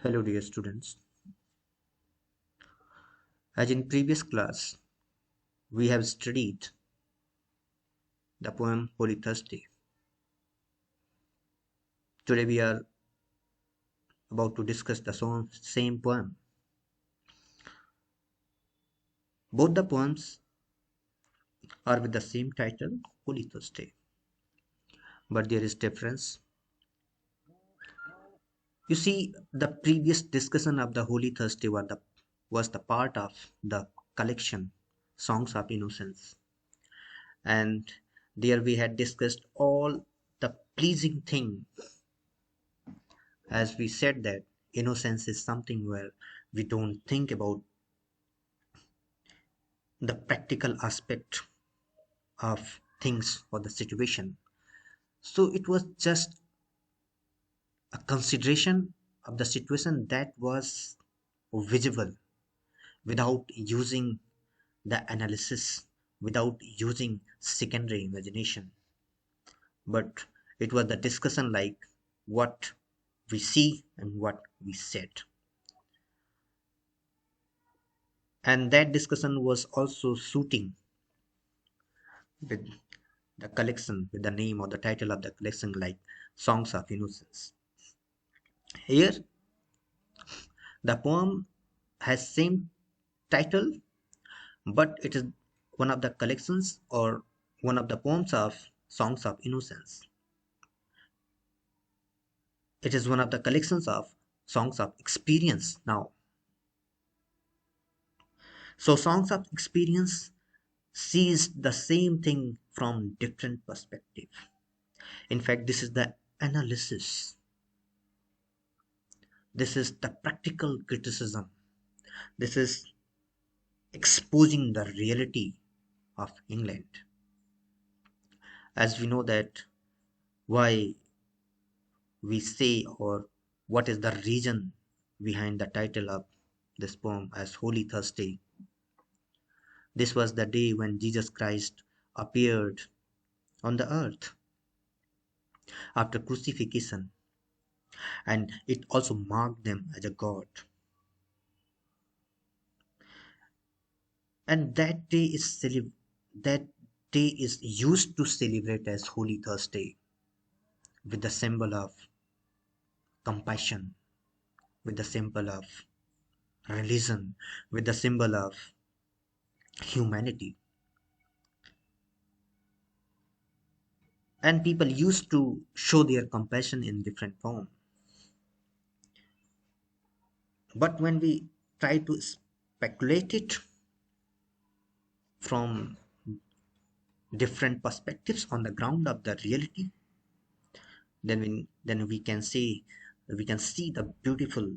Hello dear students. As in previous class, we have studied the poem Holy Thursday. Today we are about to discuss the same poem. Both the poems are with the same title, Holy Thursday, but there is difference. You see, the previous discussion of the Holy Thursday was the part of the collection Songs of Innocence, and there we had discussed all the pleasing thing. As we said that innocence is something where we don't think about the practical aspect of things or the situation. So it was just a consideration of the situation that was visible without using the analysis, without using secondary imagination. But it was the discussion like what we see and what we said. And that discussion was also suiting with the collection, with the name or the title of the collection like Songs of Innocence. Here the poem has same title, but it is one of the collections or one of the poems of Songs of Innocence. It is one of the collections of Songs of Experience now. So Songs of Experience sees the same thing from different perspective. In fact, this is the analysis. This is the practical criticism. This is exposing the reality of England. As we know that why we say or what is the reason behind the title of this poem as Holy Thursday. This was the day when Jesus Christ appeared on the earth after crucifixion, and it also marked them as a God. And that day is used to celebrate as Holy Thursday with the symbol of compassion, with the symbol of religion, with the symbol of humanity. And people used to show their compassion in different form. But when we try to speculate it from different perspectives on the ground of the reality, then we can see the beautiful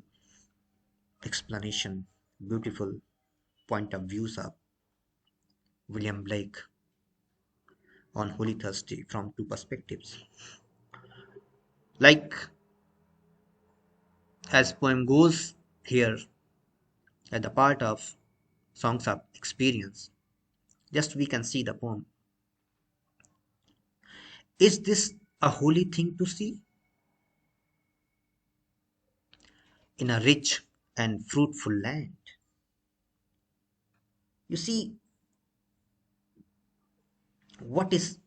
explanation, beautiful point of views of William Blake on Holy Thursday from two perspectives. Like as poem goes here at the part of Songs of Experience, just we can see the poem. Is this a holy thing to see? In a rich and fruitful land. You see, what is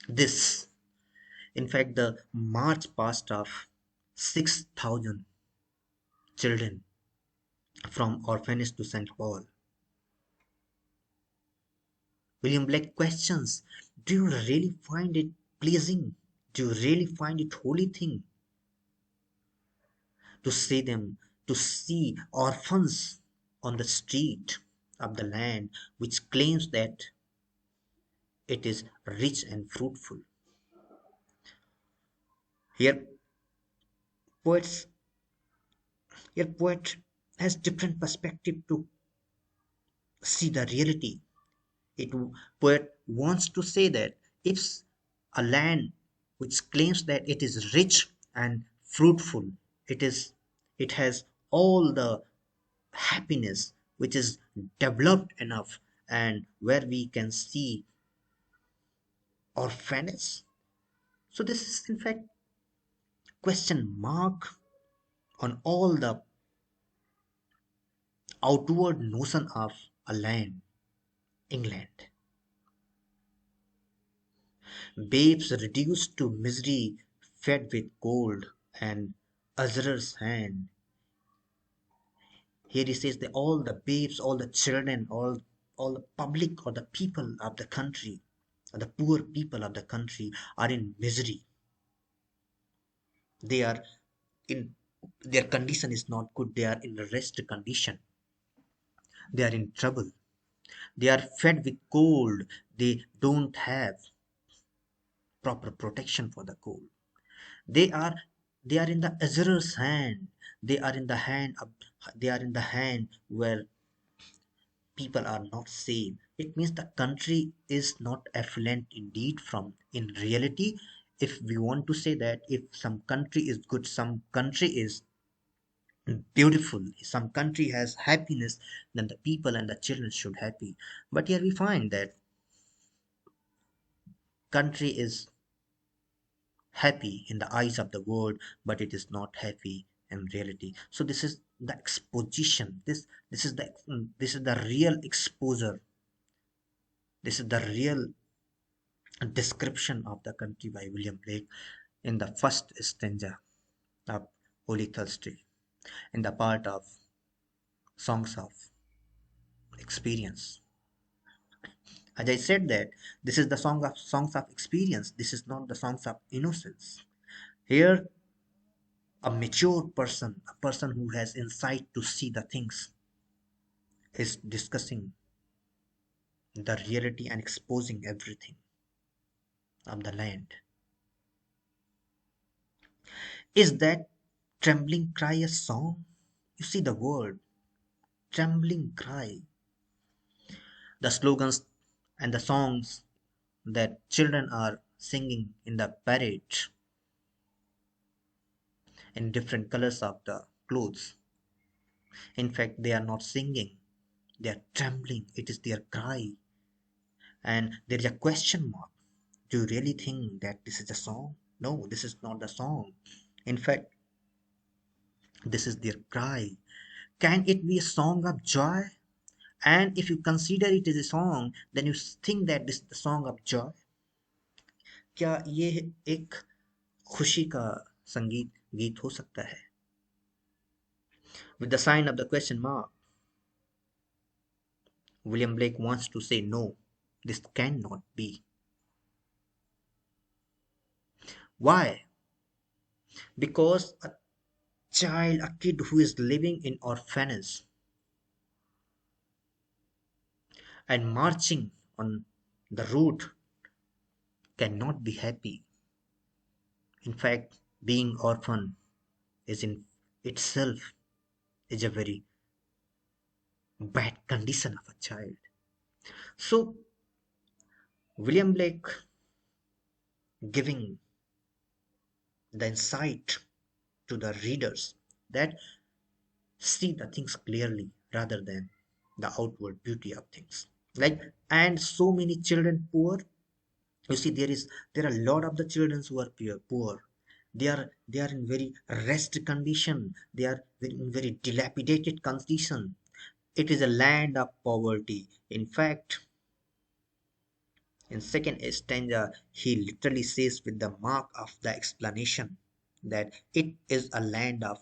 this? In fact, the march past of 6,000 children from orphanage to St. Paul. William Blake questions, do you really find it pleasing? Do you really find it holy thing to see orphans on the street of the land which claims that it is rich and fruitful? Here poets here poet has different perspective to see the reality. It poet wants to say that if a land which claims that it is rich and fruitful, it has all the happiness which is developed enough, and where we can see orphanage. So this is in fact question mark on all the outward notion of a land, England. Babes reduced to misery, fed with cold, and Azra's hand. Here he says that all the babes, all the children, all the public or the people of the country, or the poor people of the country are in misery. They are in their condition is not good. They are in a rest condition. They are in trouble. They are fed with cold. They don't have proper protection for the cold. They are they are in the Azra's hand. They are in the hand of they are in the hand where people are not safe. It means the country is not affluent indeed from in reality. If we want to say that if some country is good, some country is beautiful, some country has happiness, then the people and the children should happy. But here we find that country is happy in the eyes of the world, but it is not happy in reality. So this is the exposition. This is the real exposure. This is the real description of the country by William Blake in the first stanza of Holy Thursday, in the part of Songs of Experience. As I said that this is the songs of experience. This is not the songs of innocence. Here, a mature person, a person who has insight to see the things, is discussing the reality and exposing everything of the land. Is that trembling cry a song? You see the word trembling cry. The slogans and the songs that children are singing in the parade in different colors of the clothes. In fact, they are not singing, they are trembling. It is their cry. And there is a question mark. Do you really think that this is a song? No, this is not the song. In fact, this is their cry. Can it be a song of joy? And if you consider it as a song, then you think that this is the song of joy. क्या ये एक खुशी का संगीत गीत हो सकता है? With the sign of the question mark, William Blake wants to say no, this cannot be. Why? Because a child, a kid who is living in orphanage and marching on the road cannot be happy. In fact, being orphan is in itself is a very bad condition of a child. So William Blake giving the insight to the readers that see the things clearly rather than the outward beauty of things. Like, and so many children poor. You see, there are a lot of the children who are poor. They are in very rest condition. They are in very dilapidated condition. It is a land of poverty. In fact, in second stanza, he literally says with the mark of the explanation that it is a land of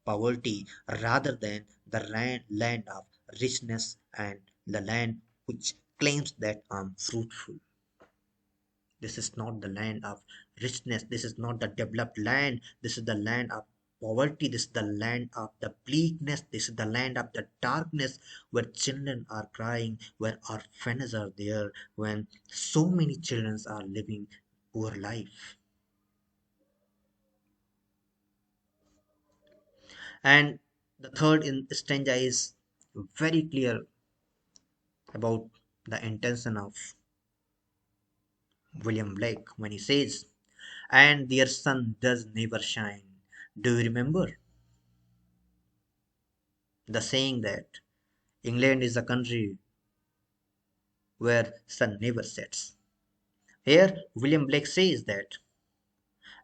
poverty rather than the land of richness and the land which claims that I'm fruitful. This is not the land of richness. This is not the developed land. This is the land of poverty. This is the land of the bleakness. This is the land of the darkness where children are crying, where orphanages are there, when so many children are living poor life. And the third in stanza is very clear about the intention of William Blake when he says, and their sun does never shine. Do you remember the saying that England is a country where sun never sets? Here, William Blake says that,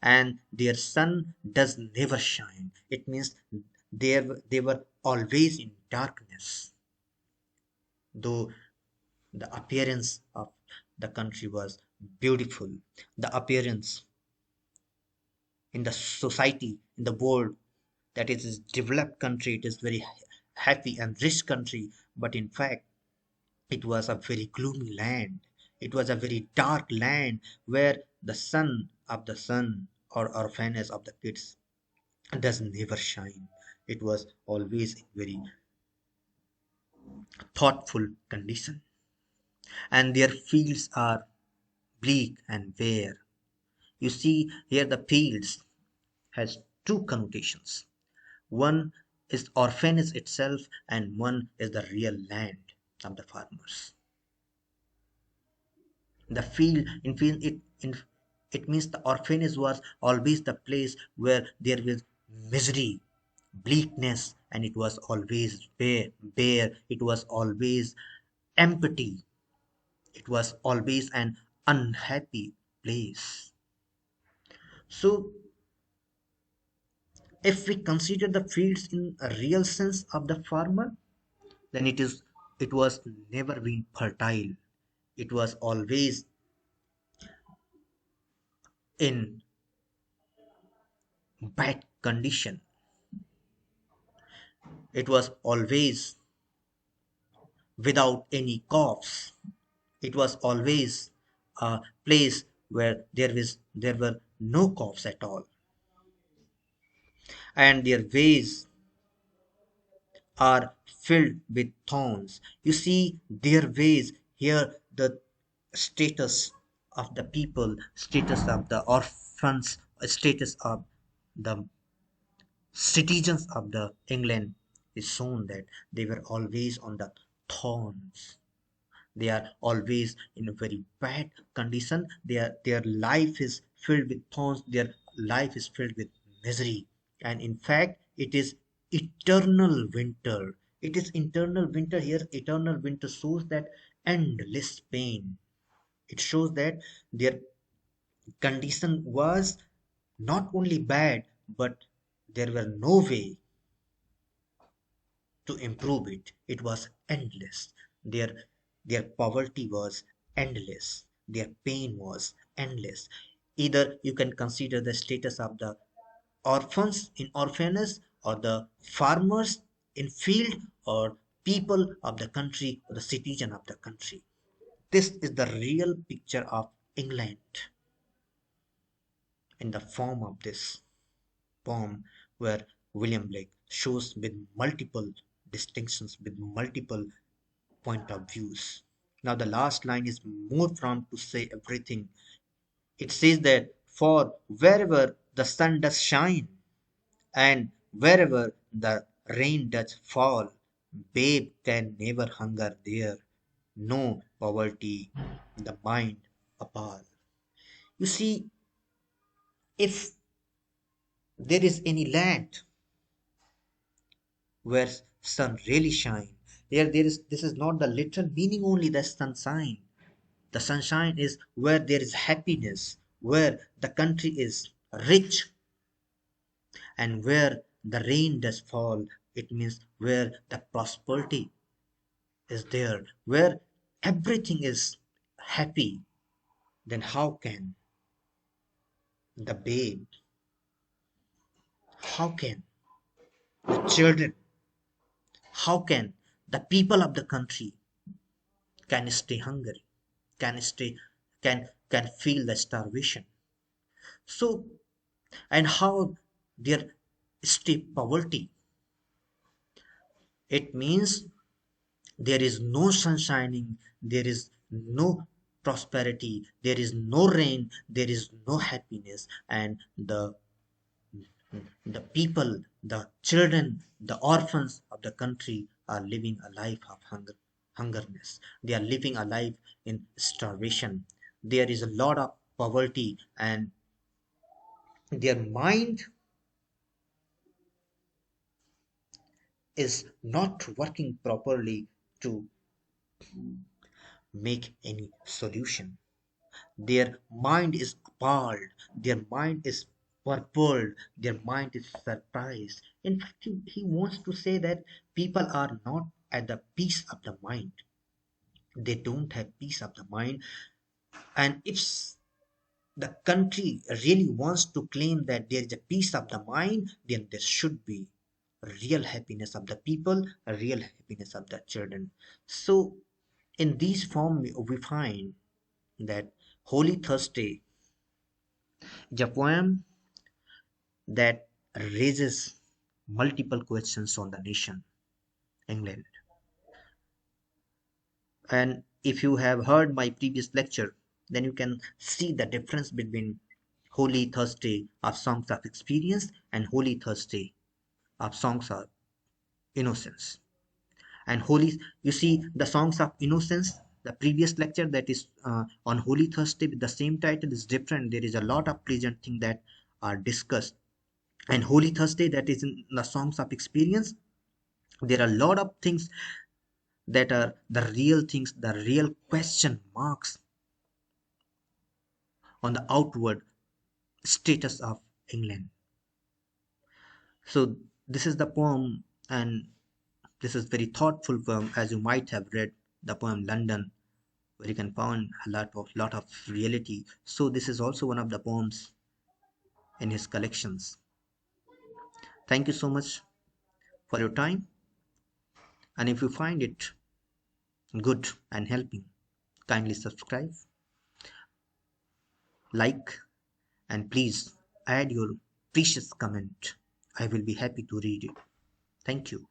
and their sun does never shine. It means they were always in darkness, though the appearance of the country was beautiful. The appearance in the society, in the world, that it is developed country, it is very happy and rich country, but in fact it was a very gloomy land. It was a very dark land where the sun of the sun or fairness of the kids does never shine. It was always in very thoughtful condition, and their fields are bleak and bare. You see here the fields has two connotations. One is orphanage itself, and one is the real land of the farmers. The field, it means the orphanage was always the place where there was misery, bleakness, and it was always bare. It was always empty. It was always an unhappy place. So, if we consider the fields in a real sense of the farmer, then it was never been fertile. It was always in bad condition. It was always without any crops. It was always a place where there were no crops at all, and their ways are filled with thorns. You see, their ways here, the status of the people, status of the orphans, status of the citizens of the England is shown that they were always on the thorns. They are always in a very bad condition. Their life is filled with thorns. Their life is filled with misery, and in fact it is eternal winter. It is eternal winter. Here eternal winter shows that endless pain. It shows that their condition was not only bad, but there were no way to improve it. It was endless. Their poverty was endless. Their pain was endless. Either you can consider the status of the orphans in orphanage, or the farmers in field, or people of the country, or the citizen of the country. This is the real picture of England in the form of this poem, where William Blake shows with multiple distinctions, with multiple point of views. Now the last line is more prompt to say everything. It says that for wherever the sun does shine, and wherever the rain does fall, babe can never hunger there, no poverty the mind appall. You see, if there is any land where sun really shine, there is this is not the literal meaning only the sunshine. The sunshine is where there is happiness, where the country is rich, and where the rain does fall. It means where the prosperity is there, where everything is happy. Then how can the babe, how can the children, how can the people of the country can stay hungry, can stay, can feel the starvation? So, and how there stay poverty? It means there is no sun shining, there is no prosperity, there is no rain, there is no happiness, and the people, the children, the orphans of the country are living a life of hungerness. They are living a life in starvation. There is a lot of poverty, and their mind is not working properly to make any solution. Their mind is appalled, their mind is purpled, their mind is surprised. In fact, he wants to say that people are not at the peace of the mind. They don't have peace of the mind. And if the country really wants to claim that there is a peace of the mind, then there should be a real happiness of the people, a real happiness of the children. So, in these form, we find that Holy Thursday is a poem that raises multiple questions on the nation, England. And if you have heard my previous lecture, then you can see the difference between Holy Thursday of Songs of Experience and Holy Thursday of Songs of Innocence. And Holy, you see, the Songs of Innocence, the previous lecture that is on Holy Thursday with the same title is different. There is a lot of pleasant things that are discussed. And Holy Thursday, that is in the Songs of Experience, there are a lot of things that are the real things, the real question marks on the outward status of England. So this is the poem, and this is very thoughtful poem, as you might have read the poem London, where you can find a lot of reality. So this is also one of the poems in his collections. Thank you so much for your time, and if you find it good and helping, kindly subscribe, like, and please add your precious comment. I will be happy to read it. Thank you.